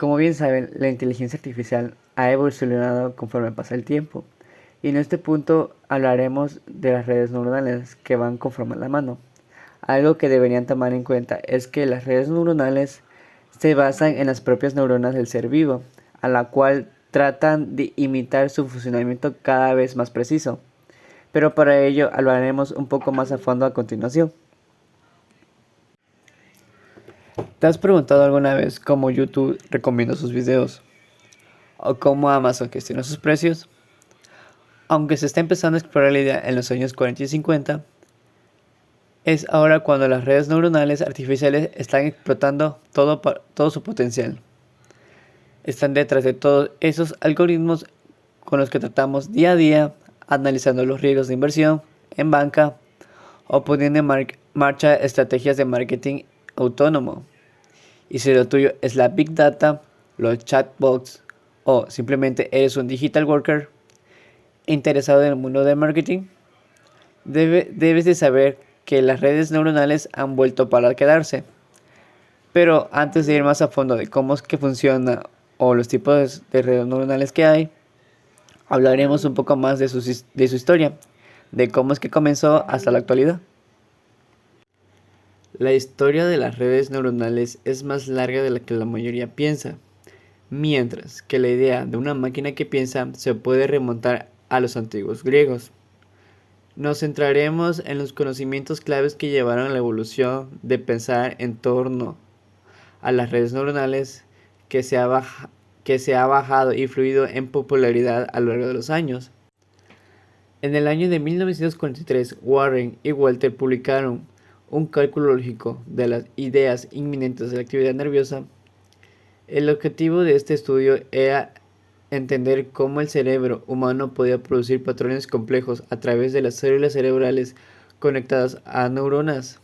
Como bien saben, la inteligencia artificial ha evolucionado conforme pasa el tiempo, y en este punto hablaremos de las redes neuronales que van conforme a la mano. Algo que deberían tomar en cuenta es que las redes neuronales se basan en las propias neuronas del ser vivo, a la cual tratan de imitar su funcionamiento cada vez más preciso. Pero para ello hablaremos un poco más a fondo a continuación. ¿Te has preguntado alguna vez cómo YouTube recomienda sus videos? ¿O cómo Amazon gestiona sus precios? Aunque se está empezando a explorar la idea en los años 40 y 50, es ahora cuando las redes neuronales artificiales están explotando todo su potencial. Están detrás de todos esos algoritmos con los que tratamos día a día, analizando los riesgos de inversión en banca o poniendo en marcha estrategias de marketing autónomo. Y si lo tuyo es la Big Data, los chatbots o simplemente eres un digital worker interesado en el mundo del marketing, debes de saber que las redes neuronales han vuelto para quedarse. Pero antes de ir más a fondo de cómo es que funciona o los tipos de redes neuronales que hay, hablaremos un poco más de su historia, de cómo es que comenzó hasta la actualidad. La historia de las redes neuronales es más larga de la que la mayoría piensa, mientras que la idea de una máquina que piensa se puede remontar a los antiguos griegos. Nos centraremos en los conocimientos claves que llevaron a la evolución de pensar en torno a las redes neuronales que se ha bajado y fluido en popularidad a lo largo de los años. En el año de 1943, Warren y Walter publicaron un cálculo lógico de las ideas inminentes de la actividad nerviosa. El objetivo de este estudio era entender cómo el cerebro humano podía producir patrones complejos a través de las células cerebrales conectadas a neuronas.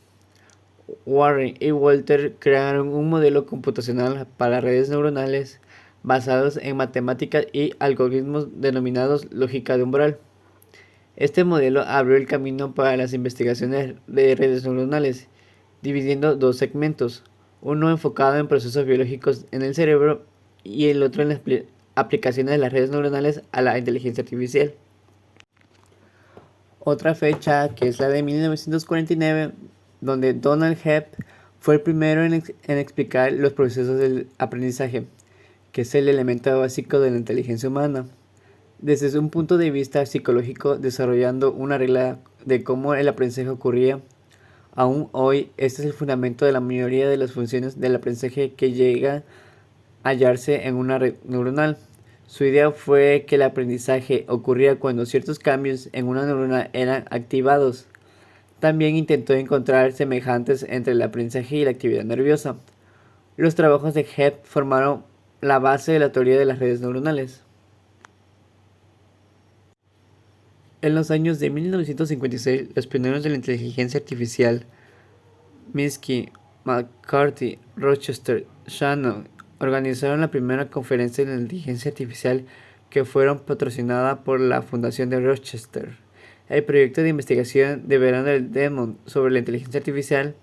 Warren y Walter crearon un modelo computacional para redes neuronales basados en matemáticas y algoritmos denominados lógica de umbral. Este modelo abrió el camino para las investigaciones de redes neuronales, dividiendo dos segmentos, uno enfocado en procesos biológicos en el cerebro y el otro en las aplicaciones de las redes neuronales a la inteligencia artificial. Otra fecha, que es la de 1949, donde Donald Hebb fue el primero en explicar los procesos del aprendizaje, que es el elemento básico de la inteligencia humana, desde un punto de vista psicológico, desarrollando una regla de cómo el aprendizaje ocurría. Aún hoy, este es el fundamento de la mayoría de las funciones del aprendizaje que llega a hallarse en una red neuronal. Su idea fue que el aprendizaje ocurría cuando ciertos cambios en una neurona eran activados. También intentó encontrar semejantes entre el aprendizaje y la actividad nerviosa. Los trabajos de Hebb formaron la base de la teoría de las redes neuronales. En los años de 1956, los pioneros de la inteligencia artificial, Minsky, McCarthy, Rochester, Shannon, organizaron la primera conferencia de la inteligencia artificial que fueron patrocinada por la Fundación de Rochester. El proyecto de investigación de verano del Demon sobre la inteligencia artificial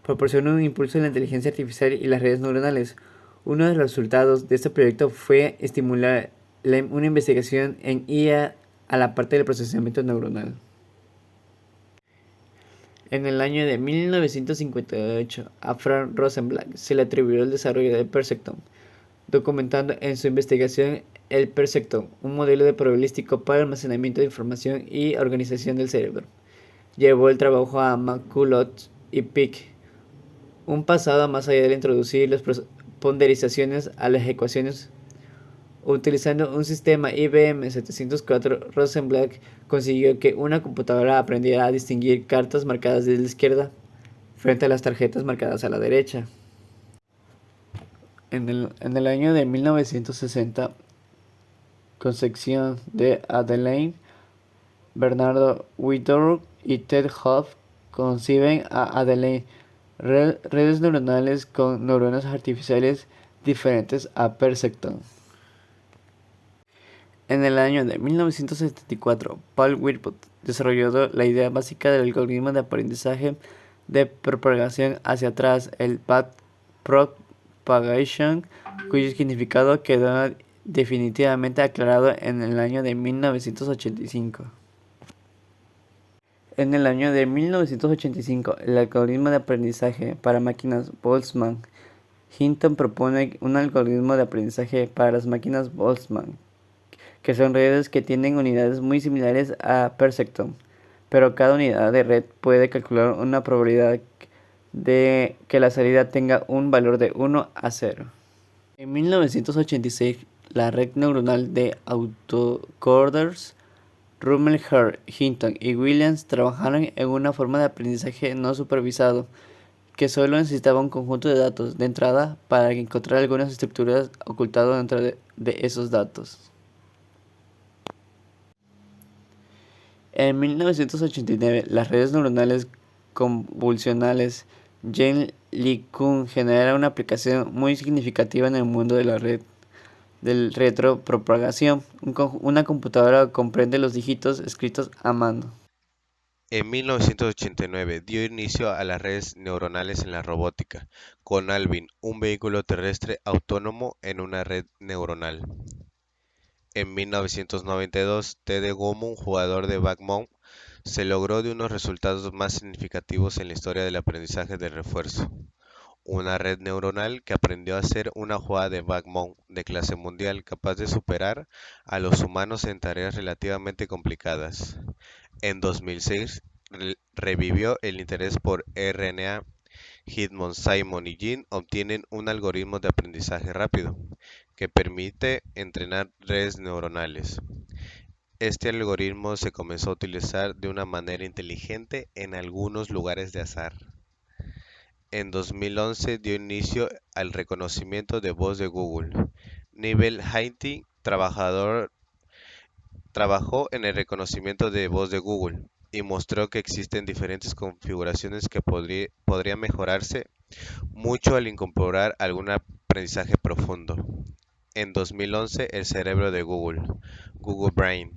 proporcionó un impulso en la inteligencia artificial y las redes neuronales. Uno de los resultados de este proyecto fue estimular una investigación en IA a la parte del procesamiento neuronal. En el año de 1958, a Frank Rosenblatt se le atribuyó el desarrollo del Perceptron, documentando en su investigación el Perceptron, un modelo probabilístico para almacenamiento de información y organización del cerebro. Llevó el trabajo a McCulloch y Pick, un pasado más allá de introducir las ponderizaciones a las ecuaciones. Utilizando un sistema IBM 704, Rosenblatt consiguió que una computadora aprendiera a distinguir cartas marcadas de la izquierda frente a las tarjetas marcadas a la derecha. En el año de 1960, concepción de Adelaide, Bernardo Whitworth y Ted Hoff conciben a Adelaide, redes neuronales con neuronas artificiales diferentes a Perceptron. En el año de 1974, Paul Whitworth desarrolló la idea básica del algoritmo de aprendizaje de propagación hacia atrás, el Propagation, cuyo significado quedó definitivamente aclarado en el año de 1985. En el año de 1985, el algoritmo de aprendizaje para máquinas Boltzmann-Hinton propone un algoritmo de aprendizaje para las máquinas Boltzmann, que son redes que tienen unidades muy similares a Perceptron, pero cada unidad de red puede calcular una probabilidad de que la salida tenga un valor de 1 a 0. En 1986, la red neuronal de autocoders Rummel, Hart, Hinton y Williams trabajaron en una forma de aprendizaje no supervisado que solo necesitaba un conjunto de datos de entrada para encontrar algunas estructuras ocultadas dentro de esos datos. En 1989, las redes neuronales convolucionales Jen-LeCun generaron una aplicación muy significativa en el mundo de la red del retropropagación. Una computadora comprende los dígitos escritos a mano. En 1989 dio inicio a las redes neuronales en la robótica, con Alvin, un vehículo terrestre autónomo en una red neuronal. En 1992, Tede Gomu, un jugador de backgammon, se logró de unos resultados más significativos en la historia del aprendizaje de refuerzo. Una red neuronal que aprendió a hacer una jugada de backgammon de clase mundial capaz de superar a los humanos en tareas relativamente complicadas. En 2006, revivió el interés por RNA. Hitmon, Simon y Jean obtienen un algoritmo de aprendizaje rápido que permite entrenar redes neuronales. Este algoritmo se comenzó a utilizar de una manera inteligente en algunos lugares de azar. En 2011 dio inicio al reconocimiento de voz de Google. Nibel Haiti trabajó en el reconocimiento de voz de Google y mostró que existen diferentes configuraciones que podrían mejorarse mucho al incorporar algún aprendizaje profundo. En 2011, el cerebro de Google, Google Brain.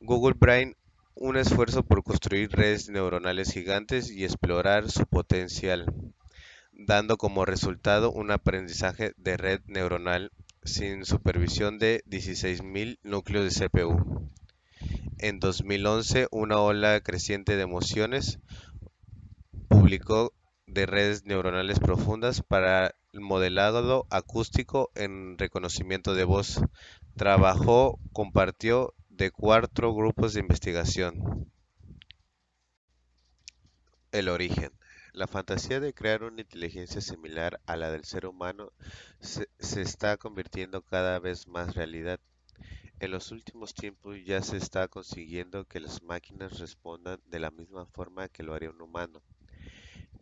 Google Brain, un esfuerzo por construir redes neuronales gigantes y explorar su potencial, dando como resultado un aprendizaje de red neuronal sin supervisión de 16.000 núcleos de CPU. En 2011, una ola creciente de emociones publicó de redes neuronales profundas para el modelado acústico en reconocimiento de voz. Compartió de 4 grupos de investigación. El origen. La fantasía de crear una inteligencia similar a la del ser humano se está convirtiendo cada vez más realidad. En los últimos tiempos ya se está consiguiendo que las máquinas respondan de la misma forma que lo haría un humano,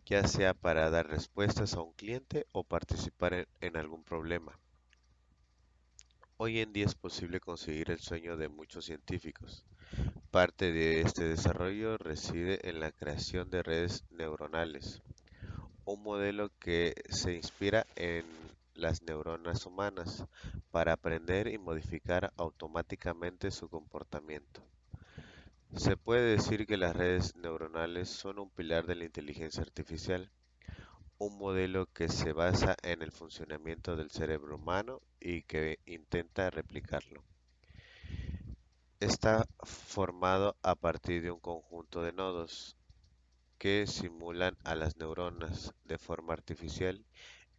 ya sea para dar respuestas a un cliente o participar en algún problema. Hoy en día es posible conseguir el sueño de muchos científicos. Parte de este desarrollo reside en la creación de redes neuronales, un modelo que se inspira en las neuronas humanas para aprender y modificar automáticamente su comportamiento. Se puede decir que las redes neuronales son un pilar de la inteligencia artificial, un modelo que se basa en el funcionamiento del cerebro humano y que intenta replicarlo. Está formado a partir de un conjunto de nodos que simulan a las neuronas de forma artificial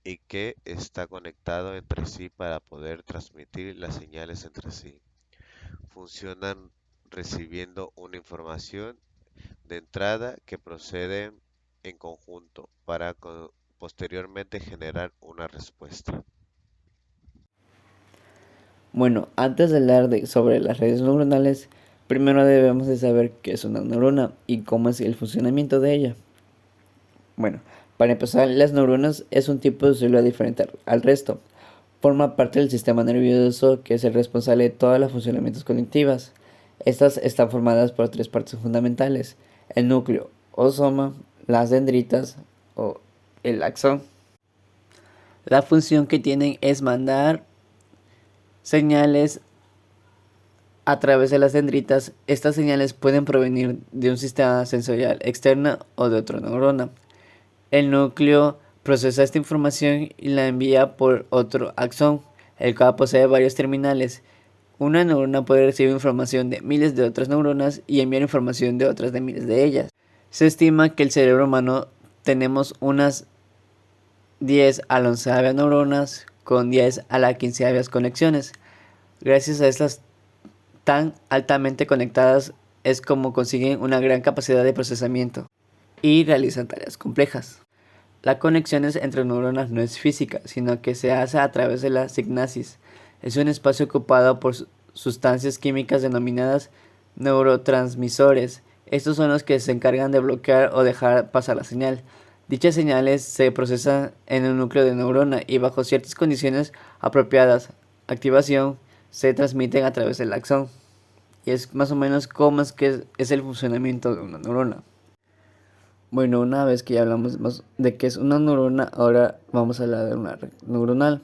y que está conectado entre sí para poder transmitir las señales entre sí. Funcionan recibiendo una información de entrada que procede en conjunto para posteriormente generar una respuesta. Bueno, antes de hablar sobre las redes neuronales, primero debemos de saber qué es una neurona y cómo es el funcionamiento de ella. Bueno, para empezar, las neuronas es un tipo de célula diferente al resto. Forma parte del sistema nervioso que es el responsable de todas las funcionamientos cognitivas. Estas están formadas por 3 partes fundamentales: el núcleo o soma, las dendritas o el axón. La función que tienen es mandar señales a través de las dendritas. Estas señales pueden provenir de un sistema sensorial externo o de otra neurona. El núcleo procesa esta información y la envía por otro axón, el cual posee varios terminales. Una neurona puede recibir información de miles de otras neuronas y enviar información de otras de miles de ellas. Se estima que el cerebro humano tenemos unas 10 a la 11ª neuronas con 10 a la 15ª conexiones. Gracias a estas tan altamente conectadas es como consiguen una gran capacidad de procesamiento y realizan tareas complejas. La conexión entre neuronas no es física, sino que se hace a través de la sinapsis. Es un espacio ocupado por sustancias químicas denominadas neurotransmisores. Estos son los que se encargan de bloquear o dejar pasar la señal. Dichas señales se procesan en el núcleo de neurona y bajo ciertas condiciones apropiadas, activación, se transmiten a través del axón. Y es más o menos cómo es el funcionamiento de una neurona. Bueno, una vez que ya hablamos más de qué es una neurona, ahora vamos a hablar de una red neuronal.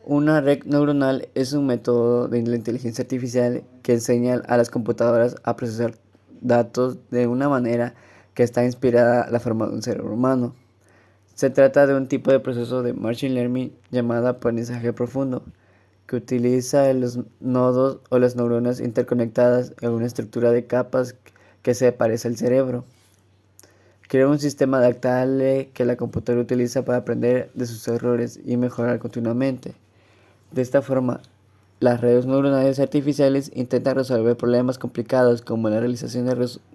Una red neuronal es un método de la inteligencia artificial que enseña a las computadoras a procesar datos de una manera que está inspirada a la forma de un cerebro humano. Se trata de un tipo de proceso de machine learning llamado aprendizaje profundo, que utiliza los nodos o las neuronas interconectadas en una estructura de capas que se parece al cerebro. Crea un sistema adaptable que la computadora utiliza para aprender de sus errores y mejorar continuamente. De esta forma, las redes neuronales artificiales intentan resolver problemas complicados como la realización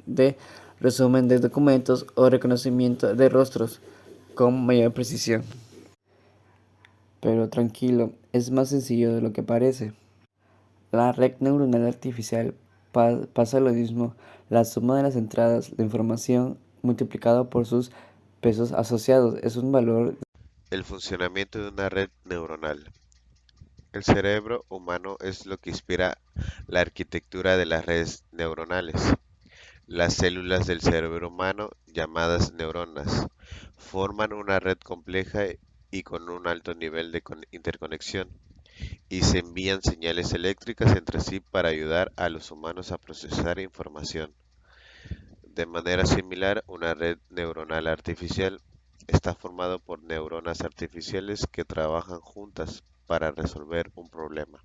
de resumen de documentos o reconocimiento de rostros con mayor precisión. Pero tranquilo, es más sencillo de lo que parece. La red neuronal artificial pasa lo mismo, la suma de las entradas de información multiplicado por sus pesos asociados es un valor. El funcionamiento de una red neuronal. El cerebro humano es lo que inspira la arquitectura de las redes neuronales. Las células del cerebro humano, llamadas neuronas, forman una red compleja y con un alto nivel de interconexión, y se envían señales eléctricas entre sí para ayudar a los humanos a procesar información. De manera similar, una red neuronal artificial está formada por neuronas artificiales que trabajan juntas para resolver un problema.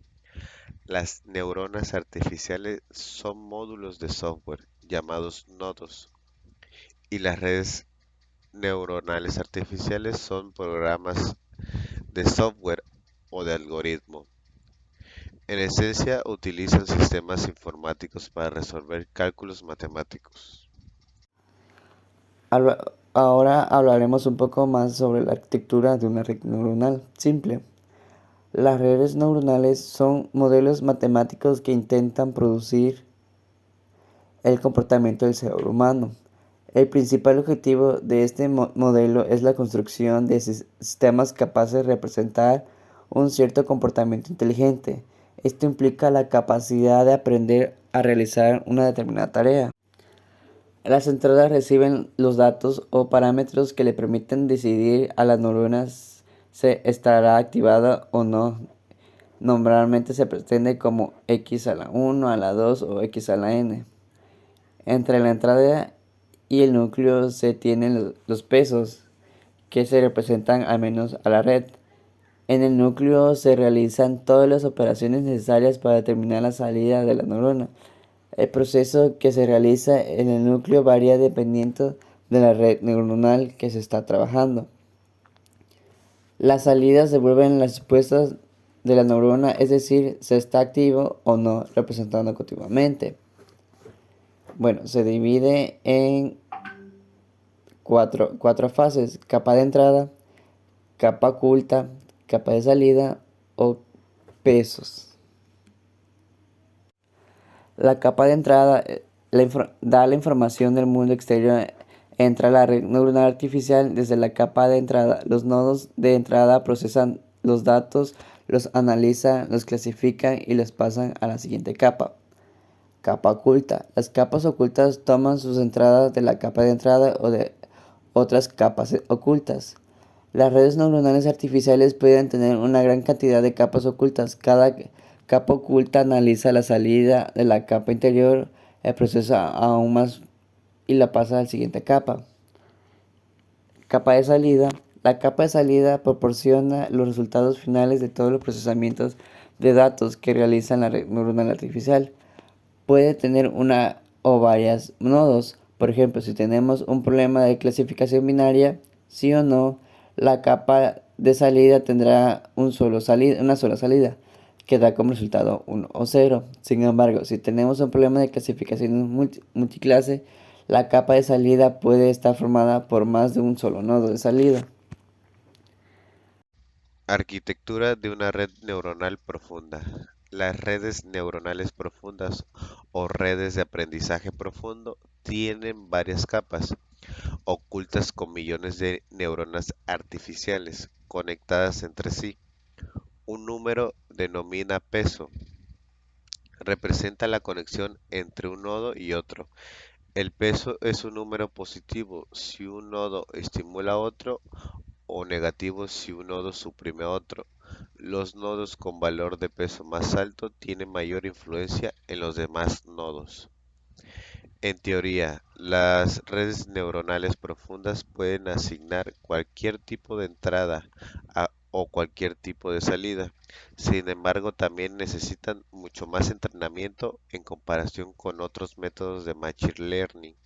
Las neuronas artificiales son módulos de software llamados nodos, y las redes neuronales artificiales son programas de software o de algoritmo. En esencia, utilizan sistemas informáticos para resolver cálculos matemáticos. Ahora hablaremos un poco más sobre la arquitectura de una red neuronal simple. Las redes neuronales son modelos matemáticos que intentan producir el comportamiento del cerebro humano. El principal objetivo de este modelo es la construcción de sistemas capaces de representar un cierto comportamiento inteligente. Esto implica la capacidad de aprender a realizar una determinada tarea. Las entradas reciben los datos o parámetros que le permiten decidir a las neuronas si estará activada o no. Normalmente se pretende como x a la 1, a la 2 o x a la n. Entre la entrada y el núcleo se tienen los pesos, que se representan al menos a la red. En el núcleo se realizan todas las operaciones necesarias para determinar la salida de la neurona. El proceso que se realiza en el núcleo varía dependiendo de la red neuronal que se está trabajando. Las salidas devuelven las respuestas de la neurona, es decir, se está activo o no, representando continuamente. Bueno, se divide en cuatro fases: capa de entrada, capa oculta, capa de salida o pesos. La capa de entrada da la información del mundo exterior. Entra la red neuronal artificial desde la capa de entrada. Los nodos de entrada procesan los datos, los analizan, los clasifican y los pasan a la siguiente capa. Capa oculta. Las capas ocultas toman sus entradas de la capa de entrada o de otras capas ocultas. Las redes neuronales artificiales pueden tener una gran cantidad de capas ocultas. Cada capa oculta analiza la salida de la capa interior, procesa aún más y la pasa a la siguiente capa. Capa de salida. La capa de salida proporciona los resultados finales de todos los procesamientos de datos que realiza la red neuronal artificial. Puede tener una o varios nodos. Por ejemplo, si tenemos un problema de clasificación binaria, sí o no, la capa de salida tendrá una sola salida, que da como resultado 1 o 0. Sin embargo, si tenemos un problema de clasificación multiclase, la capa de salida puede estar formada por más de un solo nodo de salida. Arquitectura de una red neuronal profunda. Las redes neuronales profundas o redes de aprendizaje profundo tienen varias capas, ocultas con millones de neuronas artificiales conectadas entre sí. Un número denomina peso. Representa la conexión entre un nodo y otro. El peso es un número positivo si un nodo estimula a otro o negativo si un nodo suprime a otro. Los nodos con valor de peso más alto tienen mayor influencia en los demás nodos. En teoría, las redes neuronales profundas pueden asignar cualquier tipo de entrada o cualquier tipo de salida. Sin embargo, también necesitan mucho más entrenamiento en comparación con otros métodos de Machine Learning.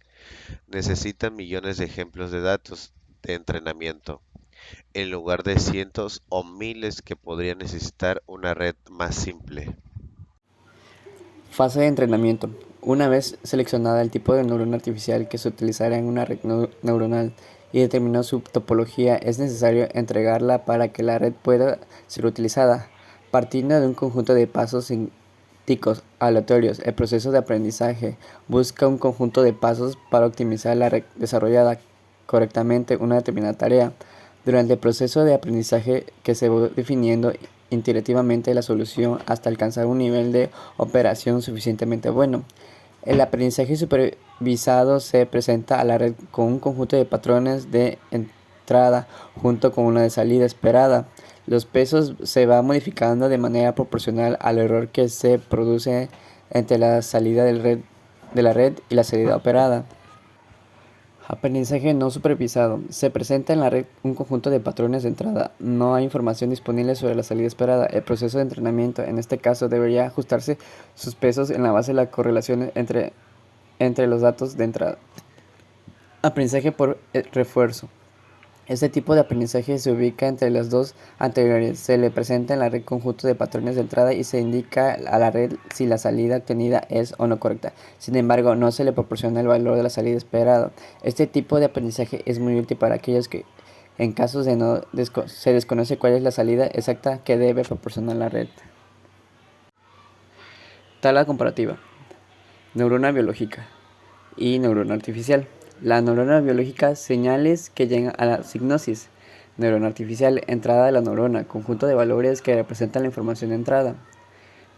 Necesitan millones de ejemplos de datos de entrenamiento, en lugar de cientos o miles que podría necesitar una red más simple. Fase de entrenamiento. Una vez seleccionada el tipo de neurona artificial que se utilizará en una red neuronal y determinó su topología, es necesario entregarla para que la red pueda ser utilizada. Partiendo de un conjunto de pasos sintácticos aleatorios, el proceso de aprendizaje busca un conjunto de pasos para optimizar la red desarrollada correctamente una determinada tarea. Durante el proceso de aprendizaje que se va definiendo iterativamente la solución hasta alcanzar un nivel de operación suficientemente bueno. El aprendizaje supervisado se presenta a la red con un conjunto de patrones de entrada junto con una de salida esperada. Los pesos se van modificando de manera proporcional al error que se produce entre la salida de la red y la salida operada. Aprendizaje no supervisado. Se presenta en la red un conjunto de patrones de entrada. No hay información disponible sobre la salida esperada. El proceso de entrenamiento, en este caso, debería ajustarse sus pesos en la base de la correlación entre los datos de entrada. Aprendizaje por refuerzo. Este tipo de aprendizaje se ubica entre las dos anteriores. Se le presenta en la red conjunto de patrones de entrada y se indica a la red si la salida obtenida es o no correcta. Sin embargo, no se le proporciona el valor de la salida esperado. Este tipo de aprendizaje es muy útil para aquellos que, en casos de no se desconoce cuál es la salida exacta que debe proporcionar la red. Tabla comparativa. Neurona biológica y neurona artificial. La neurona biológica, señales que llegan a la signosis. Neurona artificial, entrada de la neurona, conjunto de valores que representan la información de entrada.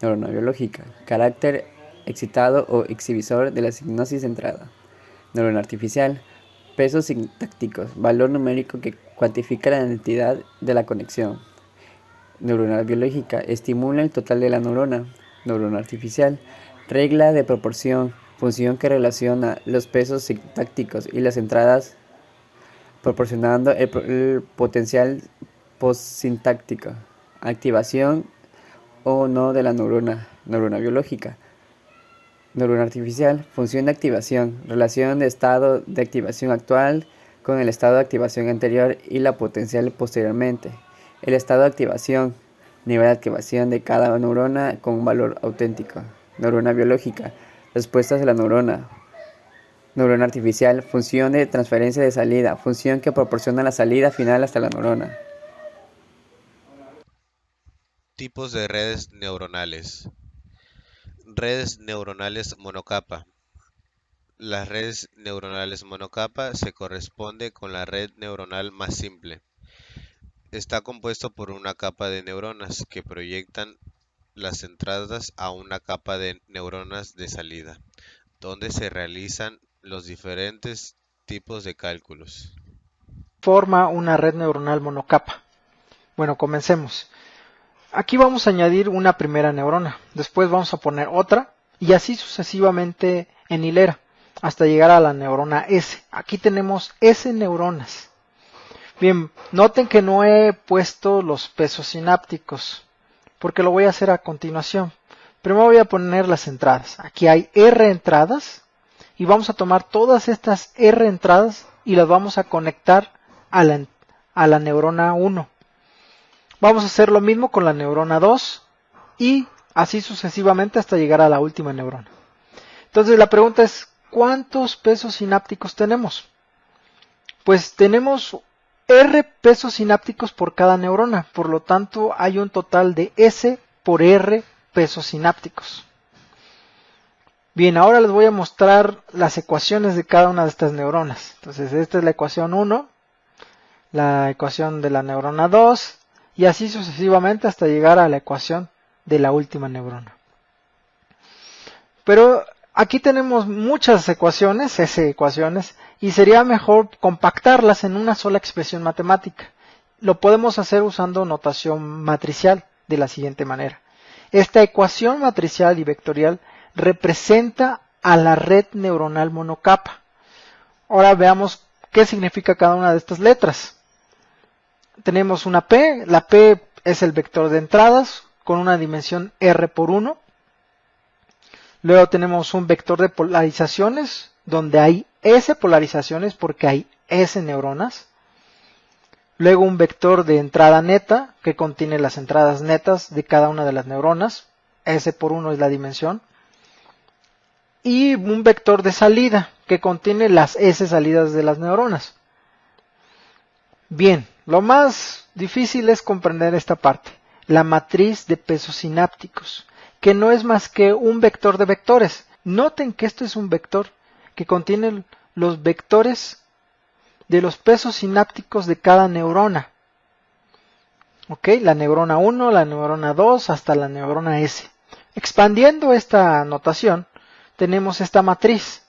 Neurona biológica, carácter excitado o exhibidor de la signosis de entrada. Neurona artificial, pesos sintácticos, valor numérico que cuantifica la identidad de la conexión. Neurona biológica, estimula el total de la neurona. Neurona artificial, regla de proporción, función que relaciona los pesos sintácticos y las entradas proporcionando el potencial postsintáctico, activación o no de la neurona biológica. Neurona artificial, función de activación, relación de estado de activación actual con el estado de activación anterior y la potencial posteriormente. El estado de activación, nivel de activación de cada neurona con un valor auténtico. Neurona biológica, respuestas de la neurona. Neurona artificial, función de transferencia de salida, función que proporciona la salida final hasta la neurona. Tipos de redes neuronales. Redes neuronales monocapa. Las redes neuronales monocapa se corresponde con la red neuronal más simple. Está compuesto por una capa de neuronas que proyectan las entradas a una capa de neuronas de salida, donde se realizan los diferentes tipos de cálculos. Forma una red neuronal monocapa. Bueno, comencemos. Aquí vamos a añadir una primera neurona, después vamos a poner otra y así sucesivamente en hilera hasta llegar a la neurona S. Aquí tenemos S neuronas. Bien, noten que no he puesto los pesos sinápticos, porque lo voy a hacer a continuación. Primero voy a poner las entradas. Aquí hay R entradas, y vamos a tomar todas estas R entradas y las vamos a conectar a la neurona 1. Vamos a hacer lo mismo con la neurona 2, y así sucesivamente hasta llegar a la última neurona. Entonces la pregunta es, ¿cuántos pesos sinápticos tenemos? Pues tenemos R pesos sinápticos por cada neurona, por lo tanto hay un total de S por R pesos sinápticos. Bien, ahora les voy a mostrar las ecuaciones de cada una de estas neuronas. Entonces esta es la ecuación 1, la ecuación de la neurona 2, y así sucesivamente hasta llegar a la ecuación de la última neurona. Pero aquí tenemos muchas ecuaciones, S ecuaciones, y sería mejor compactarlas en una sola expresión matemática. Lo podemos hacer usando notación matricial de la siguiente manera. Esta ecuación matricial y vectorial representa a la red neuronal monocapa. Ahora veamos qué significa cada una de estas letras. Tenemos una P, la P es el vector de entradas con una dimensión R por 1. Luego tenemos un vector de polarizaciones donde hay S polarizaciones porque hay S neuronas. Luego un vector de entrada neta que contiene las entradas netas de cada una de las neuronas. S por 1 es la dimensión. Y un vector de salida que contiene las S salidas de las neuronas. Bien, lo más difícil es comprender esta parte, la matriz de pesos sinápticos, que no es más que un vector de vectores. Noten que esto es un vector que contiene los vectores de los pesos sinápticos de cada neurona. ¿Ok? La neurona 1, la neurona 2, hasta la neurona S. Expandiendo esta notación, tenemos esta matriz,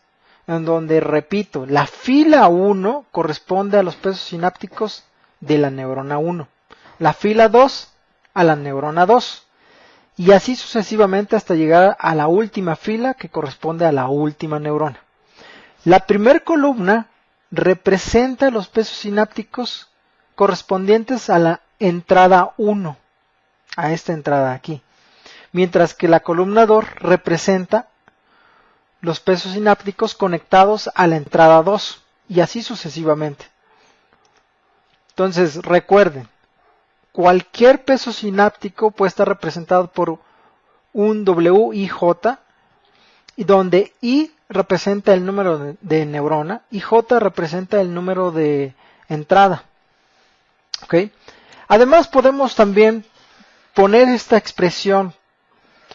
en donde, repito, la fila 1 corresponde a los pesos sinápticos de la neurona 1, la fila 2 a la neurona 2, y así sucesivamente hasta llegar a la última fila que corresponde a la última neurona. La primera columna representa los pesos sinápticos correspondientes a la entrada 1, a esta entrada aquí, mientras que la columna 2 representa los pesos sinápticos conectados a la entrada 2, y así sucesivamente. Entonces, recuerden, cualquier peso sináptico puede estar representado por un WIJ, y donde I representa el número de neurona y J representa el número de entrada. ¿Okay? Además, podemos también poner esta expresión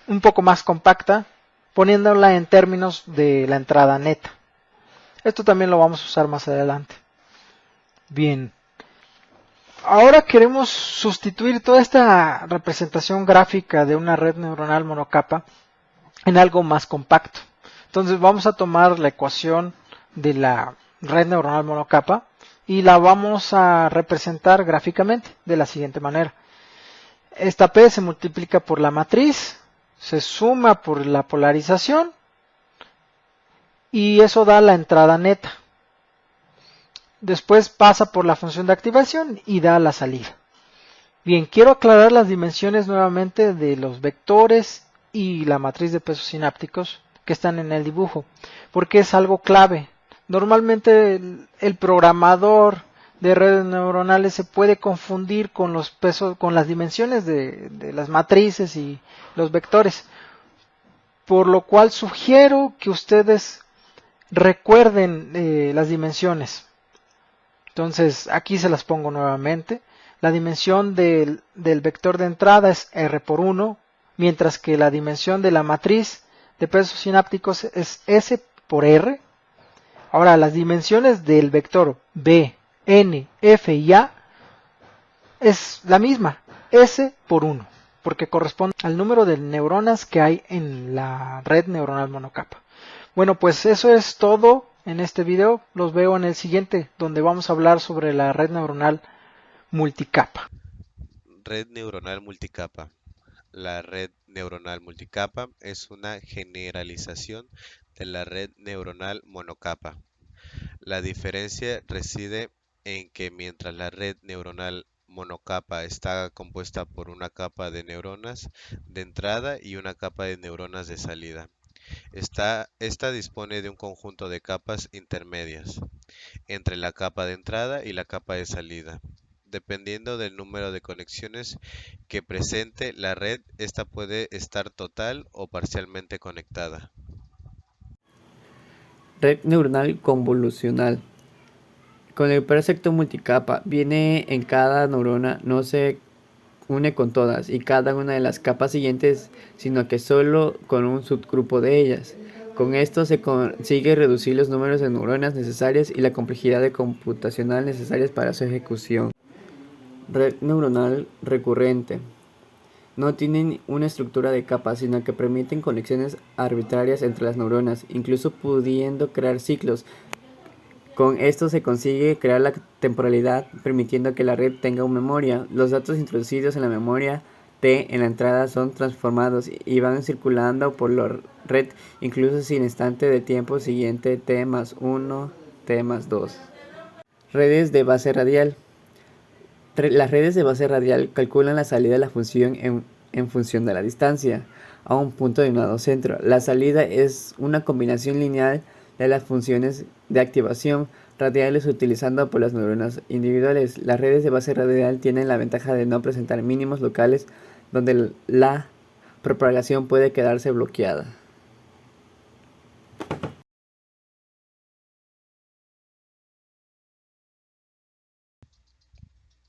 un poco más compacta, poniéndola en términos de la entrada neta. Esto también lo vamos a usar más adelante. Bien. Ahora queremos sustituir toda esta representación gráfica de una red neuronal monocapa en algo más compacto. Entonces vamos a tomar la ecuación de la red neuronal monocapa y la vamos a representar gráficamente de la siguiente manera. Esta P se multiplica por la matriz, se suma por la polarización y eso da la entrada neta. Después pasa por la función de activación y da la salida. Bien, quiero aclarar las dimensiones nuevamente de los vectores y la matriz de pesos sinápticos que están en el dibujo, porque es algo clave. Normalmente el programador de redes neuronales se puede confundir con los pesos, con las dimensiones de las matrices y los vectores, por lo cual sugiero que ustedes recuerden las dimensiones. Entonces aquí se las pongo nuevamente. La dimensión del vector de entrada es R por 1, mientras que la dimensión de la matriz de pesos sinápticos es S por R. Ahora las dimensiones del vector B, N, F y A es la misma, S por 1, porque corresponde al número de neuronas que hay en la red neuronal monocapa. Bueno, pues eso es todo en este video. Los veo en el siguiente, donde vamos a hablar sobre la red neuronal multicapa. Red neuronal multicapa. La red neuronal multicapa es una generalización de la red neuronal monocapa. La diferencia reside en que mientras la red neuronal monocapa está compuesta por una capa de neuronas de entrada y una capa de neuronas de salida. Esta dispone de un conjunto de capas intermedias entre la capa de entrada y la capa de salida. Dependiendo del número de conexiones que presente la red, esta puede estar total o parcialmente conectada. Red neuronal convolucional. Con el precepto multicapa, viene en cada neurona, no se une con todas y cada una de las capas siguientes, sino que solo con un subgrupo de ellas. Con esto se consigue reducir los números de neuronas necesarias y la complejidad de computacional necesarias para su ejecución. Red neuronal recurrente. No tienen una estructura de capas, sino que permiten conexiones arbitrarias entre las neuronas, incluso pudiendo crear ciclos. Con esto se consigue crear la temporalidad, permitiendo que la red tenga una memoria. Los datos introducidos en la memoria T en la entrada son transformados y van circulando por la red, incluso sin instante de tiempo siguiente T más 1, T más 2. Redes de base radial. Las redes de base radial calculan la salida de la función en función de la distancia a un punto de un nodo centro. La salida es una combinación lineal de las funciones de activación radiales utilizando por las neuronas individuales. Las redes de base radial tienen la ventaja de no presentar mínimos locales donde la propagación puede quedarse bloqueada.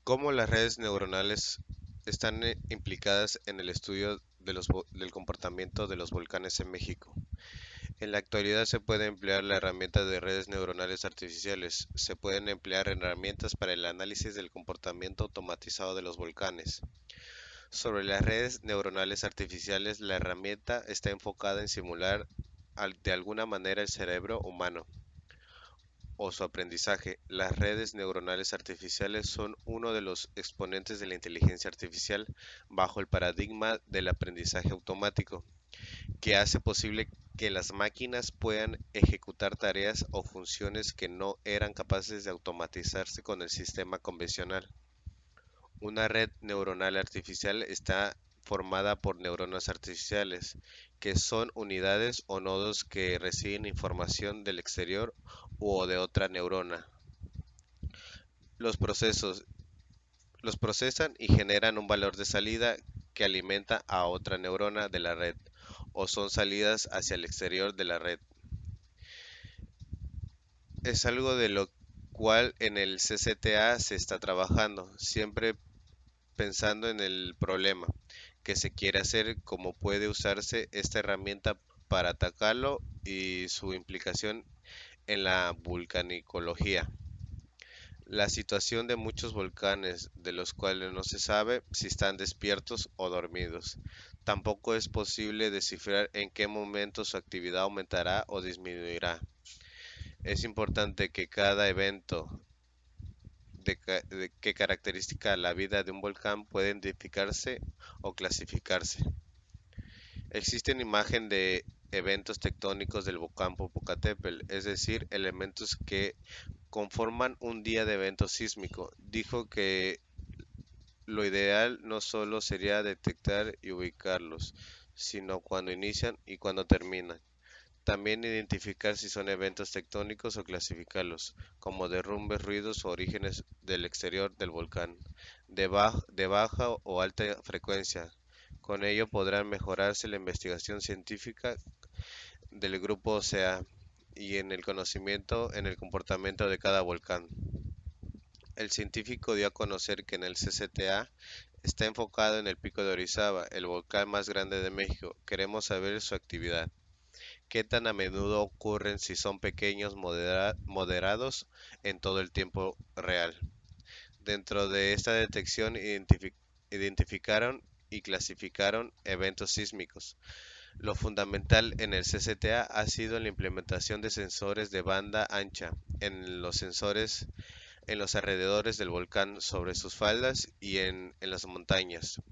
¿Cómo las redes neuronales están implicadas en el estudio del comportamiento de los volcanes en México? En la actualidad se puede emplear la herramienta de redes neuronales artificiales. Se pueden emplear herramientas para el análisis del comportamiento automatizado de los volcanes. Sobre las redes neuronales artificiales, la herramienta está enfocada en simular de alguna manera el cerebro humano o su aprendizaje. Las redes neuronales artificiales son uno de los exponentes de la inteligencia artificial bajo el paradigma del aprendizaje automático, que hace posible que las máquinas puedan ejecutar tareas o funciones que no eran capaces de automatizarse con el sistema convencional. Una red neuronal artificial está formada por neuronas artificiales, que son unidades o nodos que reciben información del exterior o de otra neurona. Los procesos los procesan y generan un valor de salida que alimenta a otra neurona de la red, o son salidas hacia el exterior de la red. Es algo de lo cual en el CCTA se está trabajando, siempre pensando en el problema que se quiere hacer, cómo puede usarse esta herramienta para atacarlo y su implicación en la vulcanicología. La situación de muchos volcanes, de los cuales no se sabe si están despiertos o dormidos. Tampoco es posible descifrar en qué momento su actividad aumentará o disminuirá. Es importante que cada evento de qué caracteriza la vida de un volcán puede identificarse o clasificarse. Existen imágenes de eventos tectónicos del volcán Popocatépetl, es decir, elementos que conforman un día de evento sísmico. Dijo que lo ideal no solo sería detectar y ubicarlos, sino cuando inician y cuando terminan. También identificar si son eventos tectónicos o clasificarlos como derrumbes, ruidos o orígenes del exterior del volcán, de baja o alta frecuencia. Con ello podrán mejorarse la investigación científica del grupo OCA y en el conocimiento en el comportamiento de cada volcán. El científico dio a conocer que en el CCTA está enfocado en el Pico de Orizaba, el volcán más grande de México. Queremos saber su actividad. ¿Qué tan a menudo ocurren si son pequeños moderados en todo el tiempo real? Dentro de esta detección identificaron y clasificaron eventos sísmicos. Lo fundamental en el CCTA ha sido la implementación de sensores de banda ancha en los alrededores del volcán, sobre sus faldas y en las montañas,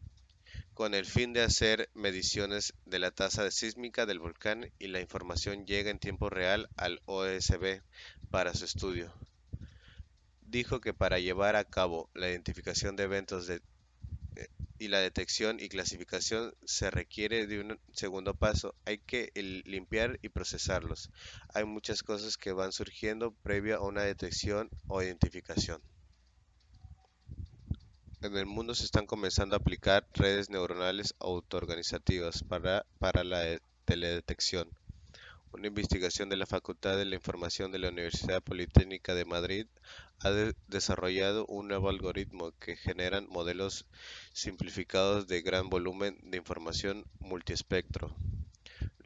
con el fin de hacer mediciones de la tasa sísmica del volcán y la información llega en tiempo real al OSB para su estudio. dijo que para llevar a cabo la identificación de eventos y la detección y clasificación se requiere de un segundo paso, hay que limpiar y procesarlos. Hay muchas cosas que van surgiendo previo a una detección o identificación. En el mundo se están comenzando a aplicar redes neuronales autoorganizativas para la teledetección. Una investigación de la Facultad de la Información de la Universidad Politécnica de Madrid ha desarrollado un nuevo algoritmo que generan modelos simplificados de gran volumen de información multiespectro,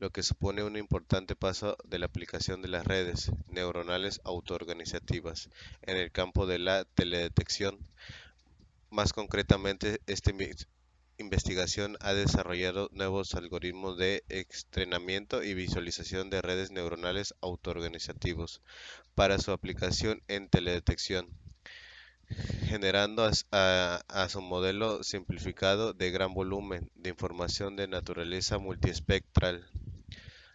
lo que supone un importante paso de la aplicación de las redes neuronales autoorganizativas en el campo de la teledetección. Más concretamente, esta investigación ha desarrollado nuevos algoritmos de entrenamiento y visualización de redes neuronales autoorganizativos para su aplicación en teledetección, generando a su modelo simplificado de gran volumen de información de naturaleza multiespectral.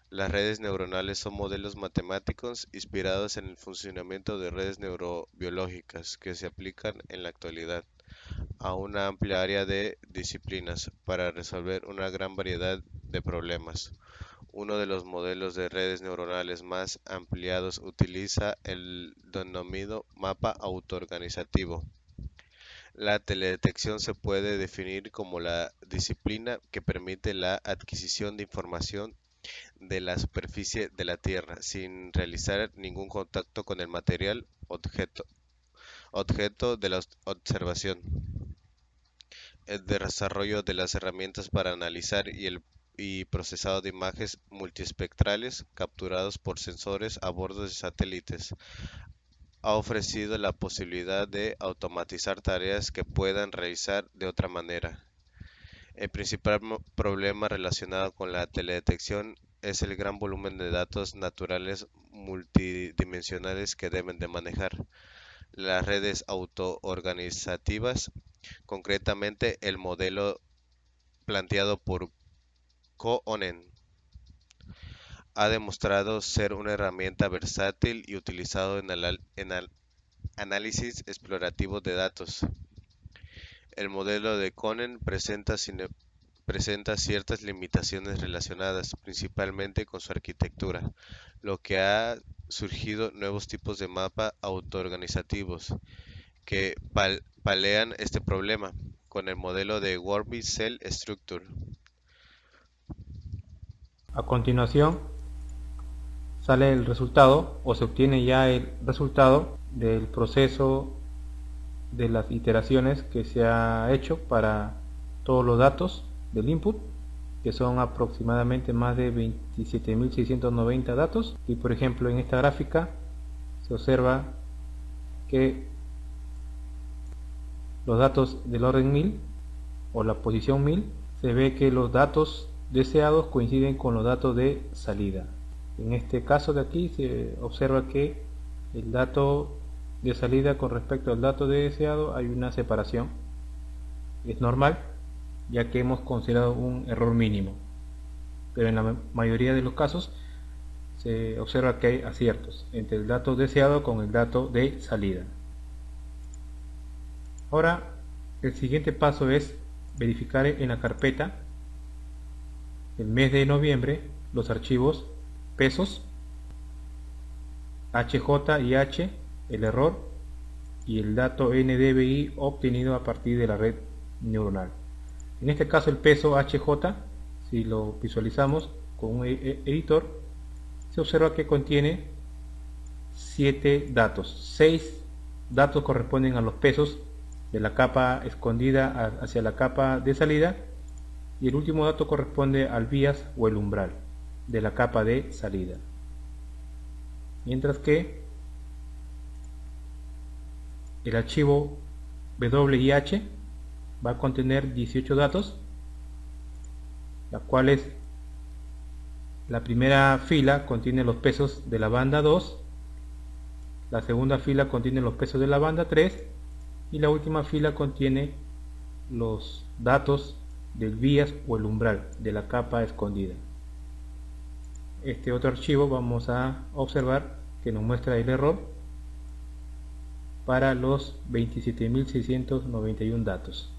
Las redes neuronales son modelos matemáticos inspirados en el funcionamiento de redes neurobiológicas que se aplican en la actualidad a una amplia área de disciplinas para resolver una gran variedad de problemas. Uno de los modelos de redes neuronales más ampliados utiliza el denominado mapa autoorganizativo. La teledetección se puede definir como la disciplina que permite la adquisición de información de la superficie de la Tierra sin realizar ningún contacto con el material objeto de la observación. El desarrollo de las herramientas para analizar y procesado de imágenes multiespectrales capturados por sensores a bordo de satélites ha ofrecido la posibilidad de automatizar tareas que puedan realizar de otra manera. El principal problema relacionado con la teledetección es el gran volumen de datos naturales multidimensionales que deben de manejar. Las redes autoorganizativas, concretamente el modelo planteado por Ko-Onen, ha demostrado ser una herramienta versátil y utilizado en análisis explorativo de datos. El modelo de Conen presenta ciertas limitaciones relacionadas principalmente con su arquitectura, lo que ha surgido nuevos tipos de mapa autoorganizativos que palean este problema con el modelo de Wormy Cell Structure. A continuación sale el resultado o se obtiene ya el resultado del proceso de las iteraciones que se ha hecho para todos los datos del input, que son aproximadamente más de 27.690 datos. Y por ejemplo en esta gráfica se observa que los datos del orden 1000 o la posición 1000, se ve que los datos deseados coinciden con los datos de salida. En este caso de aquí se observa que el dato de salida con respecto al dato de deseado hay una separación. Es normal, ya que hemos considerado un error mínimo, pero en la mayoría de los casos se observa que hay aciertos entre el dato deseado con el dato de salida. Ahora el siguiente paso es verificar en la carpeta el mes de noviembre los archivos pesos, HJ y H, el error y el dato NDVI obtenido a partir de la red neuronal. En este caso el peso HJ, si lo visualizamos con un editor, se observa que contiene 7 datos. 6 datos corresponden a los pesos de la capa escondida hacia la capa de salida y el último dato corresponde al bias o el umbral de la capa de salida, mientras que el archivo WIH va a contener 18 datos, las cuales la primera fila contiene los pesos de la banda 2, la segunda fila contiene los pesos de la banda 3 y la última fila contiene los datos del bias o el umbral de la capa escondida. Este otro archivo vamos a observar que nos muestra el error para los 27.691 datos.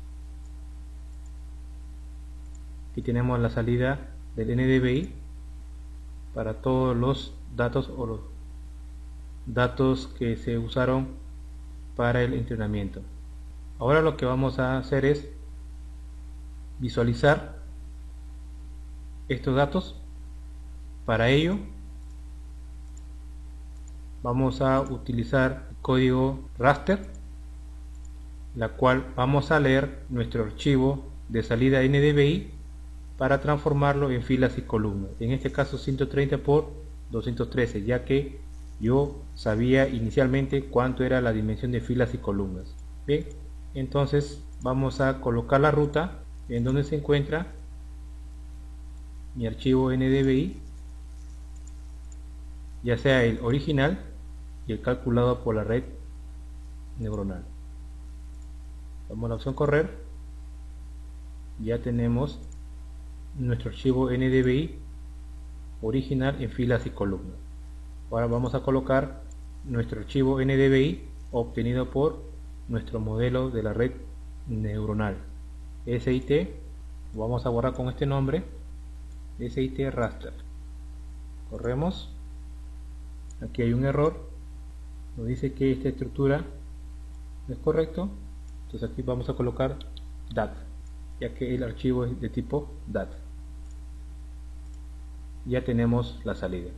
Aquí tenemos la salida del NDVI para todos los datos o los datos que se usaron para el entrenamiento. Ahora lo que vamos a hacer es visualizar estos datos. Para ello vamos a utilizar el código raster, la cual vamos a leer nuestro archivo de salida NDVI para transformarlo en filas y columnas, en este caso 130 por 213, ya que yo sabía inicialmente cuánto era la dimensión de filas y columnas. Bien, entonces vamos a colocar la ruta en donde se encuentra mi archivo NDVI, ya sea el original y el calculado por la red neuronal. Damos la opción correr, ya tenemos nuestro archivo NDVI original en filas y columnas. Ahora vamos a colocar nuestro archivo NDVI obtenido por nuestro modelo de la red neuronal SIT. Vamos a borrar con este nombre, SIT raster. Corremos. Aquí hay un error, nos dice que esta estructura no es correcto, entonces aquí vamos a colocar DAT, ya que el archivo es de tipo DAT. Ya tenemos la salida,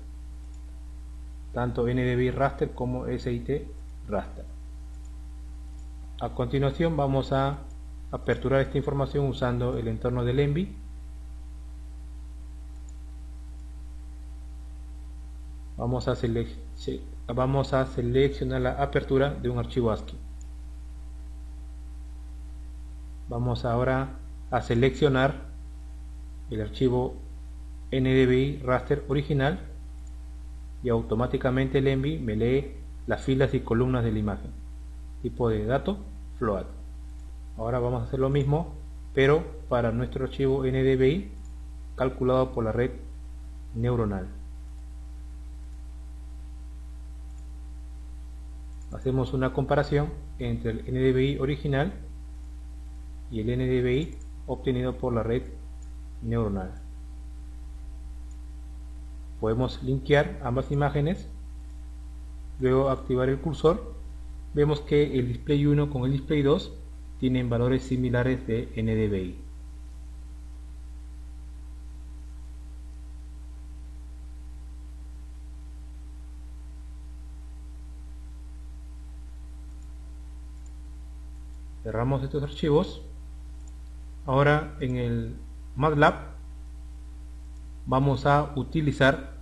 tanto NDVI raster como SIT raster. A continuación vamos a aperturar esta información usando el entorno del ENVI. Vamos a seleccionar la apertura de un archivo ASCII. Vamos ahora a seleccionar el archivo NDVI raster original y automáticamente el ENVI me lee las filas y columnas de la imagen. Tipo de dato float. Ahora vamos a hacer lo mismo, pero para nuestro archivo NDVI calculado por la red neuronal. Hacemos una comparación entre el NDVI original y el NDVI obtenido por la red neuronal. Podemos linkear ambas imágenes, luego activar el cursor. Vemos que el display 1 con el display 2 tienen valores similares de NDVI. Cerramos estos archivos. Ahora en el MATLAB vamos a utilizar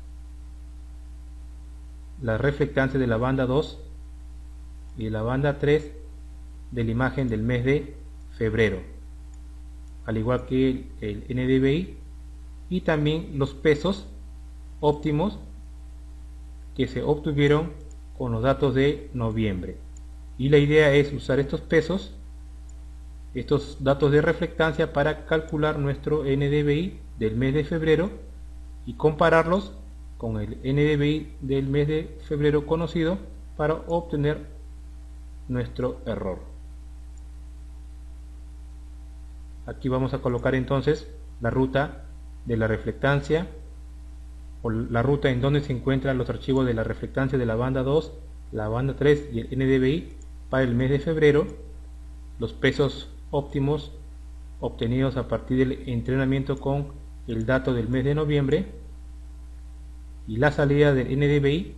la reflectancia de la banda 2 y de la banda 3 de la imagen del mes de febrero, al igual que el NDVI, y también los pesos óptimos que se obtuvieron con los datos de noviembre. Y la idea es usar estos pesos, estos datos de reflectancia, para calcular nuestro NDVI del mes de febrero y compararlos con el NDVI del mes de febrero conocido para obtener nuestro error. Aquí vamos a colocar entonces la ruta de la reflectancia, o la ruta en donde se encuentran los archivos de la reflectancia de la banda 2, la banda 3 y el NDVI para el mes de febrero, los pesos óptimos obtenidos a partir del entrenamiento con el dato del mes de noviembre y la salida del NDVI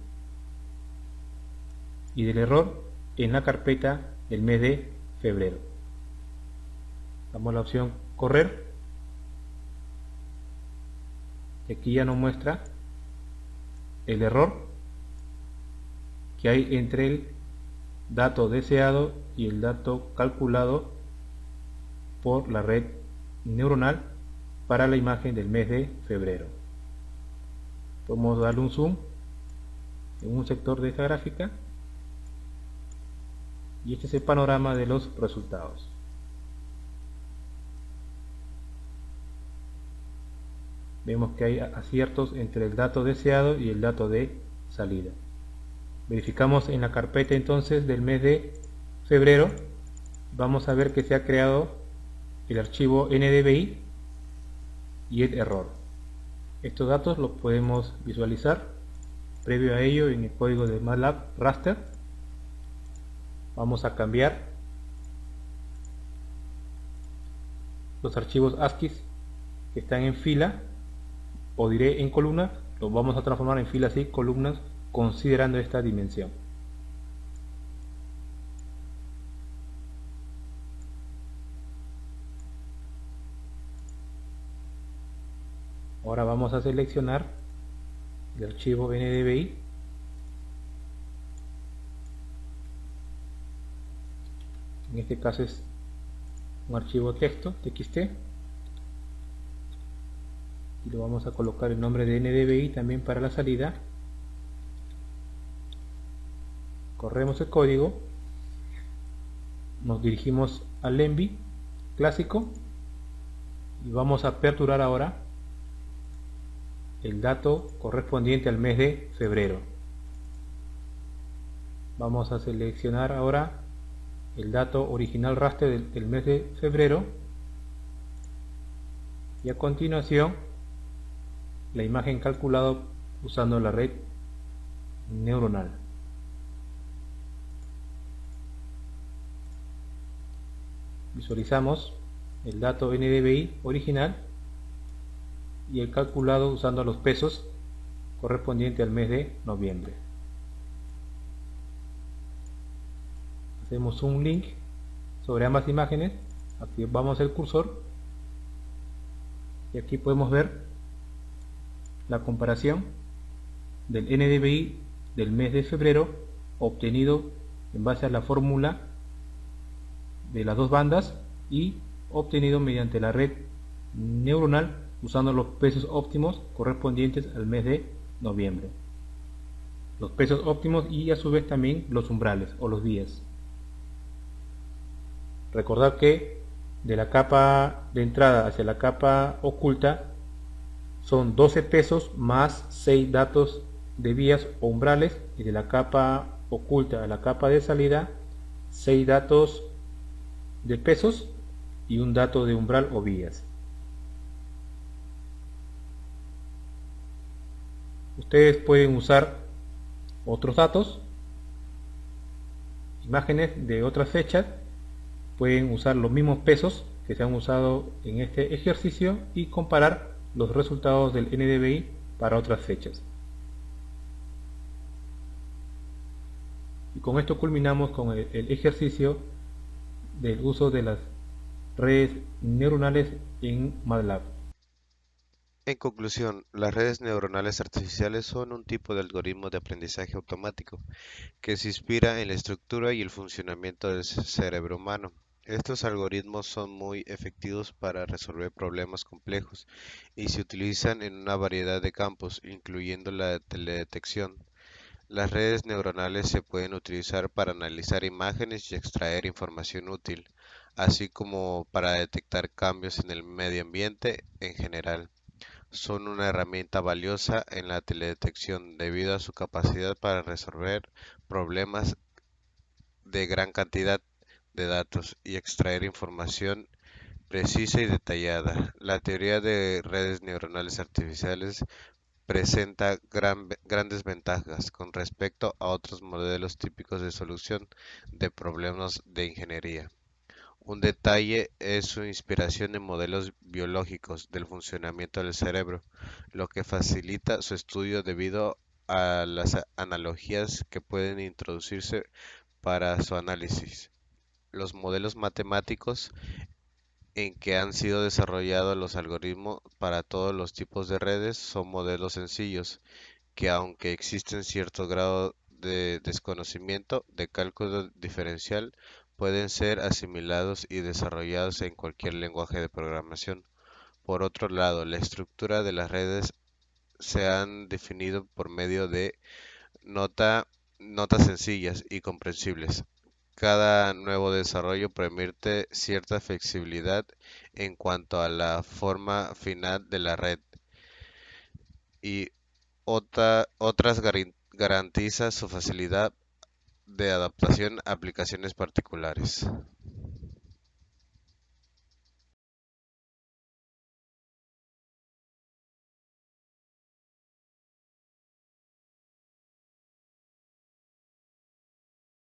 y del error en la carpeta del mes de febrero. Damos la opción correr, y aquí ya nos muestra el error que hay entre el dato deseado y el dato calculado por la red neuronal para la imagen del mes de febrero. Podemos darle un zoom en un sector de esta gráfica y este es el panorama de los resultados. Vemos que hay aciertos entre el dato deseado y el dato de salida. Verificamos en la carpeta entonces del mes de febrero, vamos a ver que se ha creado el archivo NDVI y el error. Estos datos los podemos visualizar previo a ello en el código de MATLAB raster. Vamos a cambiar los archivos ASCII que están en fila, o diré en columnas, los vamos a transformar en filas y columnas considerando esta dimensión. Ahora vamos a seleccionar el archivo NDVI. En este caso es un archivo texto, txt, y lo vamos a colocar el nombre de NDVI también para la salida. Corremos el código, nos dirigimos al ENVI clásico y vamos a aperturar ahora el dato correspondiente al mes de febrero. Vamos a seleccionar ahora el dato original raster del mes de febrero y a continuación la imagen calculada usando la red neuronal. Visualizamos el dato NDVI original y el calculado usando los pesos correspondiente al mes de noviembre. Hacemos un link sobre ambas imágenes, activamos el cursor y aquí podemos ver la comparación del NDVI del mes de febrero obtenido en base a la fórmula de las dos bandas y obtenido mediante la red neuronal usando los pesos óptimos correspondientes al mes de noviembre. Los pesos óptimos y a su vez también los umbrales o los días. Recordad que de la capa de entrada hacia la capa oculta son 12 pesos más 6 datos de vías o umbrales, y de la capa oculta a la capa de salida 6 datos de pesos y un dato de umbral o vías. Ustedes pueden usar otros datos, imágenes de otras fechas, pueden usar los mismos pesos que se han usado en este ejercicio y comparar los resultados del NDVI para otras fechas. Y con esto culminamos con el ejercicio del uso de las redes neuronales en MATLAB. En conclusión, las redes neuronales artificiales son un tipo de algoritmo de aprendizaje automático que se inspira en la estructura y el funcionamiento del cerebro humano. Estos algoritmos son muy efectivos para resolver problemas complejos y se utilizan en una variedad de campos, incluyendo la teledetección. Las redes neuronales se pueden utilizar para analizar imágenes y extraer información útil, así como para detectar cambios en el medio ambiente en general. Son una herramienta valiosa en la teledetección debido a su capacidad para resolver problemas de gran cantidad de datos y extraer información precisa y detallada. La teoría de redes neuronales artificiales presenta grandes ventajas con respecto a otros modelos típicos de solución de problemas de ingeniería. Un detalle es su inspiración en modelos biológicos del funcionamiento del cerebro, lo que facilita su estudio debido a las analogías que pueden introducirse para su análisis. Los modelos matemáticos en que han sido desarrollados los algoritmos para todos los tipos de redes son modelos sencillos que, aunque existen cierto grado de desconocimiento de cálculo diferencial, pueden ser asimilados y desarrollados en cualquier lenguaje de programación. Por otro lado, la estructura de las redes se han definido por medio de notas sencillas y comprensibles. Cada nuevo desarrollo permite cierta flexibilidad en cuanto a la forma final de la red y otras garantiza su facilidad de adaptación a aplicaciones particulares.